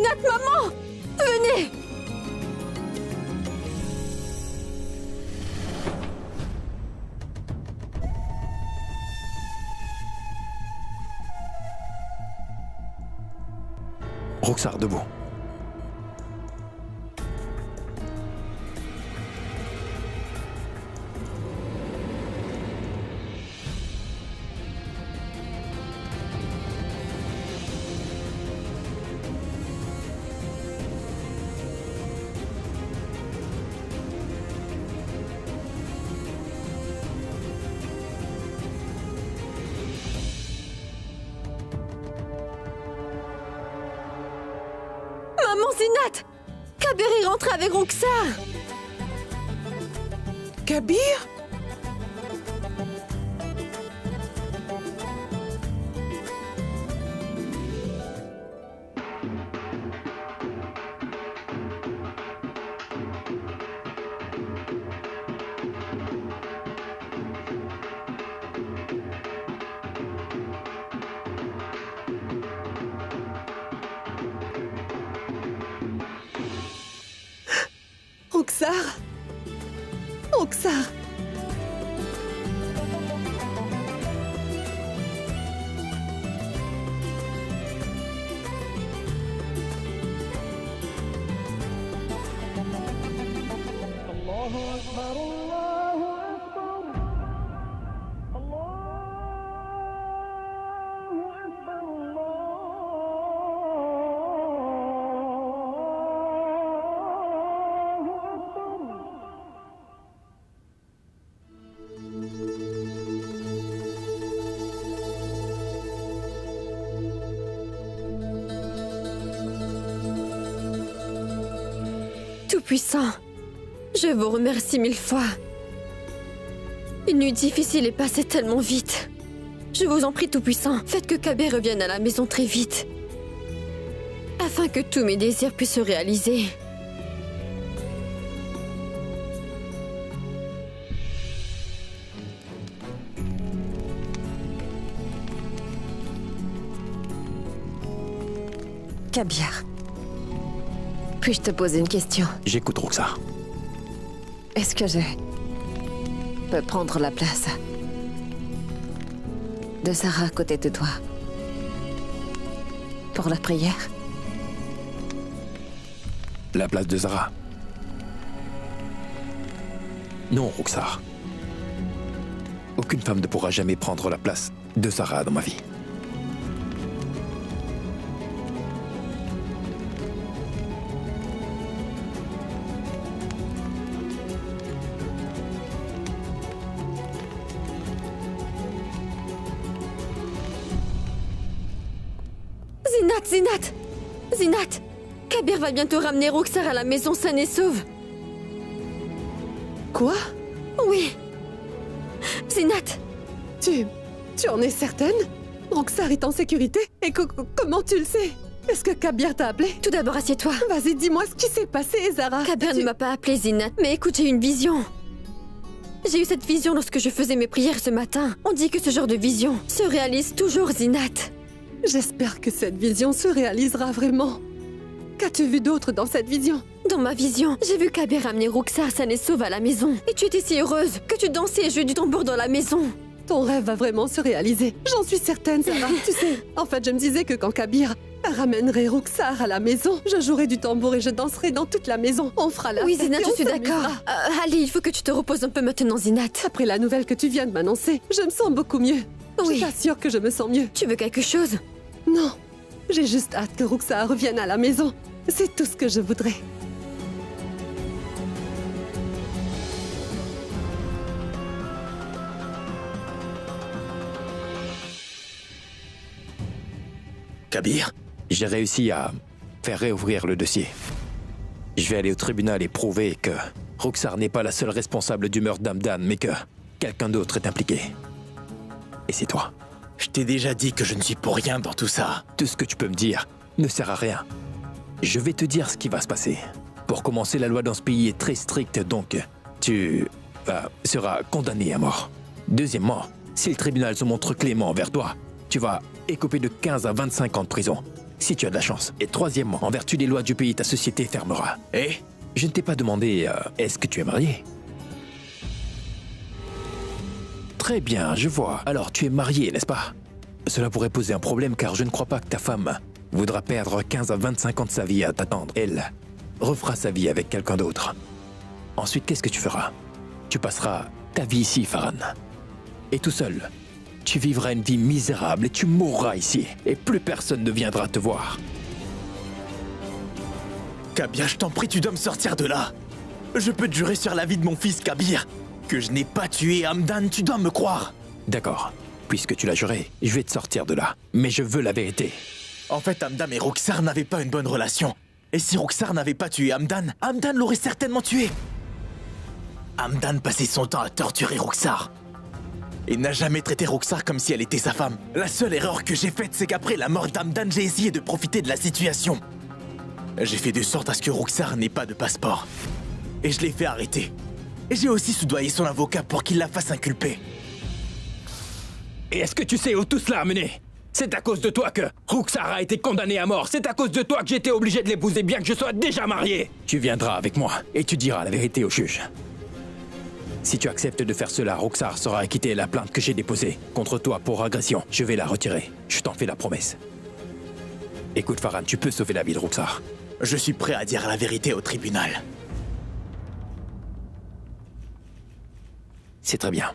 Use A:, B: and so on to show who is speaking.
A: Zinat, maman! Venez!
B: Roxar, debout.
A: Maman, Zinat! Kabir est rentré avec Roxar!
C: Kabir? Roxar? Roxar?
A: Tout-Puissant, je vous remercie 1000 fois. Une nuit difficile est passée tellement vite. Je vous en prie, Tout-Puissant, faites que Kabir revienne à la maison très vite. Afin que tous mes désirs puissent se réaliser.
D: Kabir, puis-je te poser une question?
B: J'écoute, Roxar.
D: Est-ce que je peux prendre la place de Zara à côté de toi pour la prière?
B: La place de Zara. Non, Roxar. Aucune femme ne pourra jamais prendre la place de Zara dans ma vie.
A: Zinat! Kabir va bientôt ramener Roxar à la maison saine et sauve.
C: Quoi?
A: Oui. Zinat!
C: Tu en es certaine? Roxar est en sécurité? Et comment tu le sais? Est-ce que Kabir t'a appelé?
A: Tout d'abord, assieds-toi.
C: Vas-y, dis-moi ce qui s'est passé, Zara.
A: Kabir ne m'a pas appelé, Zinat. Mais écoute, j'ai eu une vision. J'ai eu cette vision lorsque je faisais mes prières ce matin. On dit que ce genre de vision se réalise toujours, Zinat.
C: J'espère que cette vision se réalisera vraiment. Qu'as-tu vu d'autre dans cette vision?
A: Dans ma vision, j'ai vu Kabir ramener Roxar saine et sauve à la maison. Et tu étais si heureuse que tu dansais et jouais du tambour dans la maison.
C: Ton rêve va vraiment se réaliser. J'en suis certaine, Zara. Tu sais, en fait, je me disais que quand Kabir ramènerait Roxar à la maison, je jouerai du tambour et je danserai dans toute la maison. On fera la
A: Oui,
C: fête
A: Zinat,
C: et
A: je
C: on
A: suis d'accord.
C: s'amusera.
A: Allez, il faut que tu te reposes un peu maintenant, Zinat.
C: Après la nouvelle que tu viens de m'annoncer, je me sens beaucoup mieux.
A: Oui.
C: Je t'assure que je me sens mieux.
A: Tu veux quelque chose?
C: Non, j'ai juste hâte que Roxar revienne à la maison. C'est tout ce que je voudrais.
B: Kabir, j'ai réussi à faire réouvrir le dossier. Je vais aller au tribunal et prouver que Roxar n'est pas la seule responsable du meurtre d'Hamdan, mais que quelqu'un d'autre est impliqué. Et c'est toi.
E: Je t'ai déjà dit que je ne suis pour rien dans tout ça.
B: Tout ce que tu peux me dire ne sert à rien. Je vais te dire ce qui va se passer. Pour commencer, la loi dans ce pays est très stricte, donc tu seras condamné à mort. Deuxièmement, si le tribunal se montre clément envers toi, tu vas écoper de 15 à 25 ans de prison. si tu as de la chance. Et troisièmement, en vertu des lois du pays, ta société fermera.
E: Et
B: Je ne t'ai pas demandé, est-ce que tu es marié? Très bien, je vois. Alors, tu es marié, n'est-ce pas? Cela pourrait poser un problème car je ne crois pas que ta femme voudra perdre 15 à 25 ans de sa vie à t'attendre. Elle refera sa vie avec quelqu'un d'autre. Ensuite, qu'est-ce que tu feras? Tu passeras ta vie ici, Farhan. Et tout seul, tu vivras une vie misérable et tu mourras ici. Et plus personne ne viendra te voir.
E: Kabir, je t'en prie, tu dois me sortir de là. Je peux te jurer sur la vie de mon fils, Kabir, que je n'ai pas tué Hamdan, tu dois me croire.
B: D'accord. Puisque tu l'as juré, je vais te sortir de là. Mais je veux la vérité.
E: En fait, Hamdan et Roxar n'avaient pas une bonne relation. Et si Roxar n'avait pas tué Hamdan, Hamdan l'aurait certainement tué. Hamdan passait son temps à torturer Roxar. Il n'a jamais traité Roxar comme si elle était sa femme. La seule erreur que j'ai faite, c'est qu'après la mort d'Hamdan, j'ai essayé de profiter de la situation. J'ai fait de sorte à ce que Roxar n'ait pas de passeport. Et je l'ai fait arrêter. Et j'ai aussi soudoyé son avocat pour qu'il la fasse inculper.
B: Et est-ce que tu sais où tout cela a mené? C'est à cause de toi que Roxar a été condamné à mort. C'est à cause de toi que j'ai été obligé de l'épouser bien que je sois déjà marié. Tu viendras avec moi et tu diras la vérité au juge. Si tu acceptes de faire cela, Roxar saura acquitter la plainte que j'ai déposée contre toi pour agression. Je vais la retirer. Je t'en fais la promesse. Écoute, Farhan, tu peux sauver la vie de Roxar.
E: Je suis prêt à dire la vérité au tribunal.
B: C'est très bien.